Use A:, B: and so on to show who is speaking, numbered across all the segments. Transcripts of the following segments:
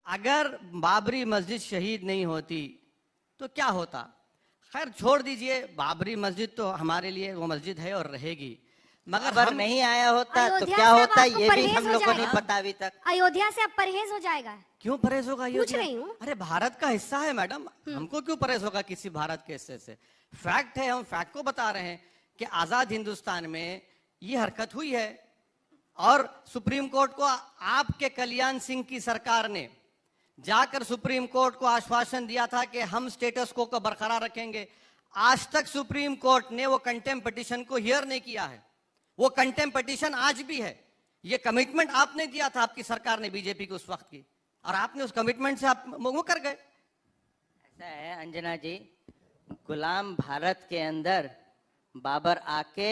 A: अगर बाबरी मस्जिद शहीद नहीं होती तो क्या होता? खैर छोड़ दीजिए, बाबरी मस्जिद तो हमारे लिए वो मस्जिद है और रहेगी, मगर
B: अगर
A: हम
B: नहीं आया होता तो
C: अयोध्या
B: क्या
C: से अब
B: होता
C: आपको
B: ये भी
C: परहेज
B: हम
C: हो
B: लोग को नहीं
C: जाएगा।
B: पता अभी तक।
C: अयोध्या से अब परहेज हो जाएगा।
A: क्यों परहेज होगा?
C: पूछ रही हूँ।
A: अरे भारत का हिस्सा है मैडम, हमको क्यों परहेज होगा किसी भारत के हिस्से से? फैक्ट है, हम फैक्ट को बता रहे हैं कि आजाद हिंदुस्तान में ये हरकत हुई है और सुप्रीम कोर्ट को आपके कल्याण सिंह की सरकार ने जाकर सुप्रीम कोर्ट को आश्वासन दिया था कि हम स्टेटस को बरकरार रखेंगे। आज तक सुप्रीम कोर्ट ने वो कंटेम्प्ट पिटीशन को हियर नहीं किया है। वो कंटेम्प्ट पिटीशन आज भी है। ये कमिटमेंट आपने दिया था, आपकी सरकार ने, बीजेपी की उस वक्त की, और आपने उस कमिटमेंट से आप वो कर गए।
B: ऐसा है अंजना जी, गुलाम भारत के अंदर बाबर आके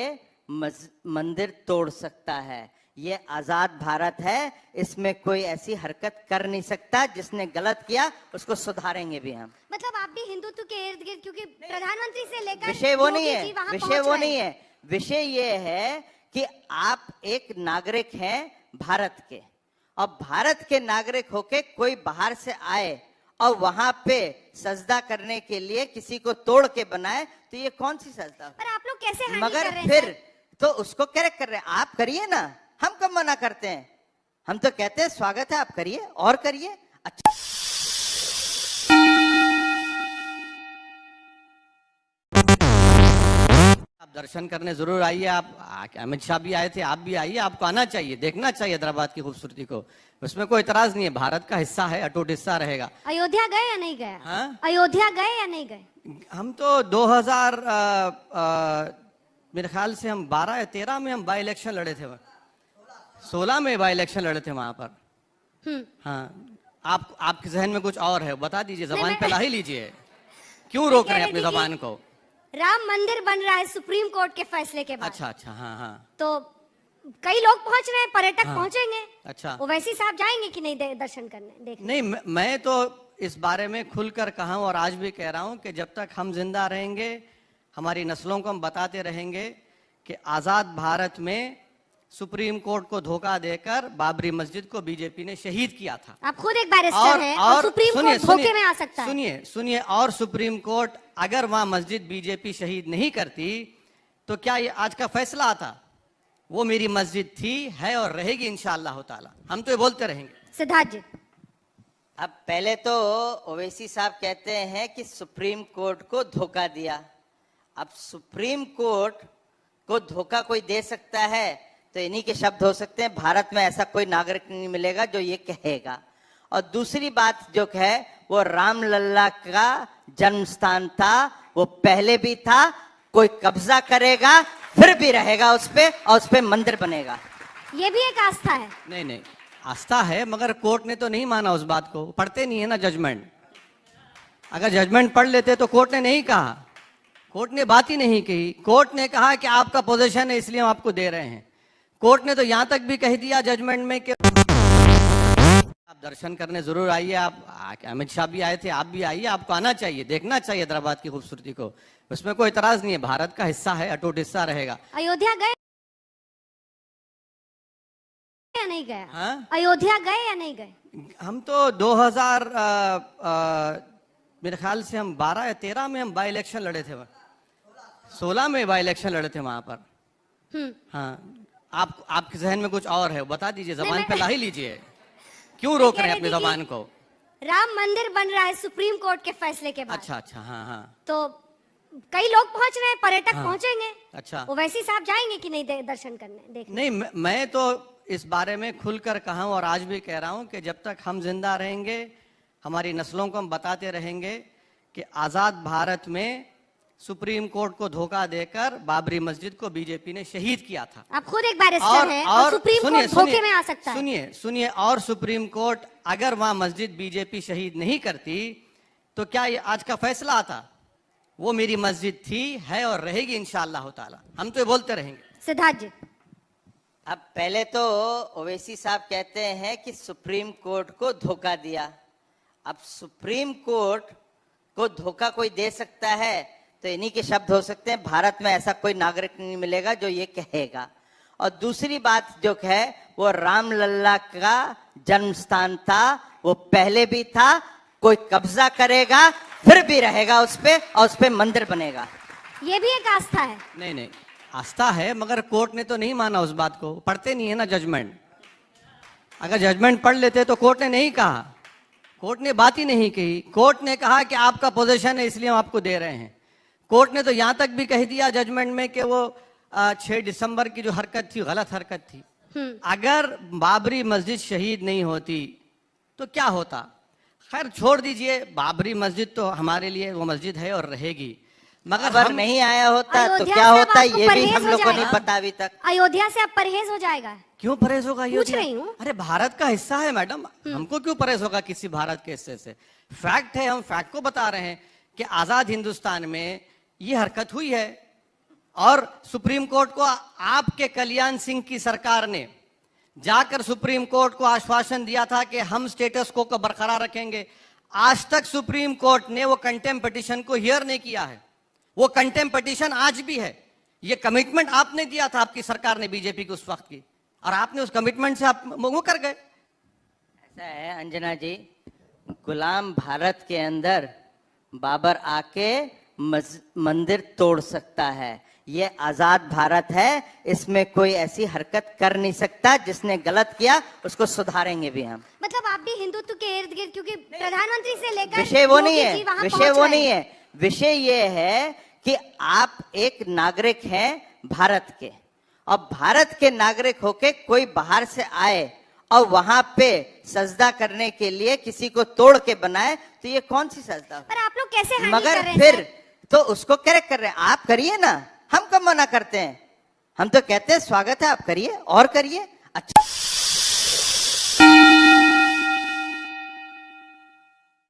B: मंदिर तोड़ सकता है। ये आजाद भारत है, इसमें कोई ऐसी हरकत कर नहीं सकता। जिसने गलत किया उसको सुधारेंगे भी हम।
C: मतलब आप भी हिंदुत्व के इर्द गिर्द, क्योंकि प्रधानमंत्री से लेकर
B: विषय वो नहीं
C: योगी
B: है,
C: जी वहां
B: विषय
C: पहुंच
B: वो
C: रहे
B: नहीं
C: हैं।
B: है। विषय ये है कि आप एक नागरिक हैं भारत के, और भारत के नागरिक होके कोई बाहर से आए और वहां पे सजदा करने के लिए किसी को तोड़ के बनाए, तो ये कौन सी सजदा?
C: पर आप लोग कैसे हैंडल
B: मगर
C: कर रहे हैं
B: फिर
C: सर?
B: तो उसको करेक्ट कर रहे हैं। आप करिए ना, हम कब मना करते हैं? हम तो कहते हैं स्वागत है, आप करिए और करिए। अच्छा,
A: आप दर्शन करने जरूर आइए। आप अमित शाह भी आए थे, आप भी आइए। आपको आना चाहिए, देखना चाहिए हैदराबाद की खूबसूरती को। उसमें कोई इतराज नहीं है, भारत का हिस्सा है, अटूट हिस्सा रहेगा।
C: अयोध्या गए या नहीं गए?
A: हाँ?
C: अयोध्या गए या नहीं गए?
A: हम तो 2000 मेरे ख्याल से हम 12 या 13 में हम बाई इलेक्शन लड़े थे, 16 में बाई इलेक्शन लड़े थे वहां पर। हाँ, आपके जहन में कुछ और है, बता दीजिए, जबान पे ला ही लीजिए। क्यों रोक रहे हैं अपनी जबान को?
C: राम मंदिर बन रहा है सुप्रीम कोर्ट के फैसले के बाद।
A: अच्छा अच्छा, हाँ हाँ।
C: तो कई लोग पहुंच रहे हैं, पर्यटक
A: हाँ।
C: पहुंचेंगे।
A: अच्छा,
C: ओवैसी साहब जाएंगे कि नहीं दर्शन करने, देखने?
A: नहीं, मैं तो इस बारे में खुलकर कहा हूं और आज भी कह रहा हूं कि जब तक हम जिंदा रहेंगे, हमारी नस्लों को हम बताते रहेंगे कि आजाद भारत में सुप्रीम कोर्ट को धोखा देकर बाबरी मस्जिद को बीजेपी ने शहीद किया था।
C: आप खुद एक बैरिस्टर हैं और सुप्रीम कोर्ट धोखे में आ सकता है।
A: सुनिए, और सुप्रीम कोर्ट अगर वहां मस्जिद बीजेपी शहीद नहीं करती तो क्या ये आज का फैसला आता? वो मेरी मस्जिद थी, है और रहेगी इंशाअल्लाह ताला। हम तो ये बोलते रहेंगे।
C: सिद्धार्थ जी,
B: अब पहले तो ओवैसी साहब कहते हैं कि सुप्रीम कोर्ट को धोखा दिया। अब सुप्रीम कोर्ट को धोखा कोई दे सकता है तो इन्हीं के शब्द हो सकते हैं, भारत में ऐसा कोई नागरिक नहीं मिलेगा जो ये कहेगा। और दूसरी बात जो है, वो रामलल्ला का जन्म स्थान था, वो पहले भी था। कोई कब्जा करेगा फिर भी रहेगा उस पे, और उस पे मंदिर बनेगा।
C: ये भी एक आस्था है।
A: नहीं, आस्था है, मगर कोर्ट ने तो नहीं माना उस बात को। पढ़ते नहीं है ना जजमेंट। अगर जजमेंट पढ़ लेते तो कोर्ट ने नहीं कहा, कोर्ट ने बात ही नहीं कही। कोर्ट ने कहा कि आपका पोजीशन है इसलिए हम आपको दे रहे हैं। कोर्ट ने तो यहां तक भी कह दिया जजमेंट में कि आप दर्शन करने जरूर आइए। आप अमित शाह भी आए थे, आप भी आइए। आपको आना चाहिए, देखना चाहिए हैदराबाद की खूबसूरती को। उसमें कोई इतराज नहीं है, भारत का हिस्सा है, अटूट हिस्सा रहेगा।
C: अयोध्या गए या नहीं गए?
A: हाँ?
C: अयोध्या गए या नहीं गए?
A: हम तो 2000 मेरे ख्याल से हम 12 या 13 में हम बाई इलेक्शन लड़े थे, 16 में बाई इलेक्शन लड़े थे वहां पर। हाँ, आपके जहन में कुछ और है, बता दीजिए, जबान पे ला ही लीजिए। क्यों रोक रहे हैं अपनी जबान को?
C: राम मंदिर बन रहा है सुप्रीम कोर्ट के फैसले के बाद।
A: अच्छा अच्छा, हाँ हाँ।
C: तो कई लोग पहुंच रहे हैं, पर्यटक पहुंचेंगे।
A: अच्छा,
C: ओवैसी साहब जाएंगे कि नहीं दर्शन करने, देखने?
A: नहीं, मैं तो इस बारे में खुलकर कहा हूं और आज भी कह रहा हूं कि जब तक हम जिंदा रहेंगे, हमारी नस्लों को हम बताते रहेंगे कि आजाद भारत में सुप्रीम कोर्ट को धोखा देकर बाबरी मस्जिद को बीजेपी ने शहीद किया था।
C: आप खुद एक बैरिस्टर हैं और सुप्रीम कोर्ट धोखे में आ सकता है।
A: सुनिए, और सुप्रीम कोर्ट अगर वहां मस्जिद बीजेपी शहीद नहीं करती तो क्या ये आज का फैसला आता? वो मेरी मस्जिद थी, है और रहेगी इंशाअल्लाह ताला। हम तो ये बोलते रहेंगे।
C: सिद्धार्थ जी,
B: अब पहले तो ओवैसी साहब कहते हैं कि सुप्रीम कोर्ट को धोखा दिया। अब सुप्रीम कोर्ट को धोखा कोई दे सकता है तो इन्हीं के शब्द हो सकते हैं, भारत में ऐसा कोई नागरिक नहीं मिलेगा जो ये कहेगा। और दूसरी बात जो है, वो रामलल्ला का जन्म स्थान था, वो पहले भी था, कोई कब्जा करेगा फिर भी रहेगा उस पे, और उस पे मंदिर बनेगा।
C: ये भी एक आस्था है।
A: नहीं नहीं, आस्था है, मगर कोर्ट ने तो नहीं माना उस बात को, पढ़ते नहीं है ना जजमेंट। अगर जजमेंट पढ़ लेते तो कोर्ट ने नहीं कहा, कोर्ट ने बात ही नहीं कही। कोर्ट ने कहा कि आपका पोजीशन है इसलिए हम आपको दे रहे हैं। कोर्ट ने तो यहां तक भी कह दिया जजमेंट में कि वो 6 दिसंबर की जो हरकत थी गलत हरकत थी। अगर बाबरी मस्जिद शहीद नहीं होती तो क्या होता? खैर छोड़ दीजिए, बाबरी मस्जिद तो हमारे लिए वो मस्जिद है और रहेगी, मगर
B: अगर
A: हम
B: नहीं आया होता तो
C: अयोध्या
B: क्या
C: से अब
B: होता,
C: आपको
B: ये भी
C: परहेज
B: हम
C: हो
B: लोग को नहीं
C: जाएगा।
B: पता अभी तक।
C: अयोध्या से अब परहेज हो जाएगा।
A: क्यों परहेज होगा?
C: पूछ रही हूँ।
A: अरे भारत का हिस्सा है मैडम, हमको क्यों परहेज होगा किसी भारत के हिस्से से? फैक्ट है, हम फैक्ट को बता रहे हैं कि आजाद हिंदुस्तान में ये हरकत हुई है और सुप्रीम कोर्ट को आपके कल्याण सिंह की सरकार ने जाकर सुप्रीम कोर्ट को आश्वासन दिया था कि हम स्टेटस को बरकरार रखेंगे। आज तक सुप्रीम कोर्ट ने वो कंटेम्प्ट पिटीशन को हियर नहीं किया है। वो कंटेम्प्ट पिटीशन आज भी है। ये कमिटमेंट आपने दिया था, आपकी सरकार ने, बीजेपी की उस वक्त की, और आपने उस कमिटमेंट से आप वो कर गए।
B: ऐसा है अंजना जी, गुलाम भारत के अंदर बाबर आके मंदिर तोड़ सकता है। ये आजाद भारत है, इसमें कोई ऐसी हरकत कर नहीं सकता। जिसने गलत किया उसको सुधारेंगे भी हम।
C: मतलब आप भी हिंदुत्व के इर्द गिर्द, क्योंकि प्रधानमंत्री से लेकर
B: विषय वो नहीं
C: योगी जी वहां
B: है, विषय
C: पहुंच
B: वो
C: रहे
B: नहीं
C: हैं।
B: है। विषय ये है कि आप एक नागरिक हैं भारत के, और भारत के नागरिक होके कोई बाहर से आए और वहां पे सजदा करने के लिए किसी को तोड़ के बनाए, तो ये कौन सी सजदा?
C: पर आप लोग कैसे हैंडल
B: मगर
C: कर रहे हैं
B: फिर
C: सर?
B: तो उसको करेक्ट कर रहे हैं। आप करिए ना, हम कब मना करते हैं? हम तो कहते हैं स्वागत है, आप करिए और करिए। अच्छा।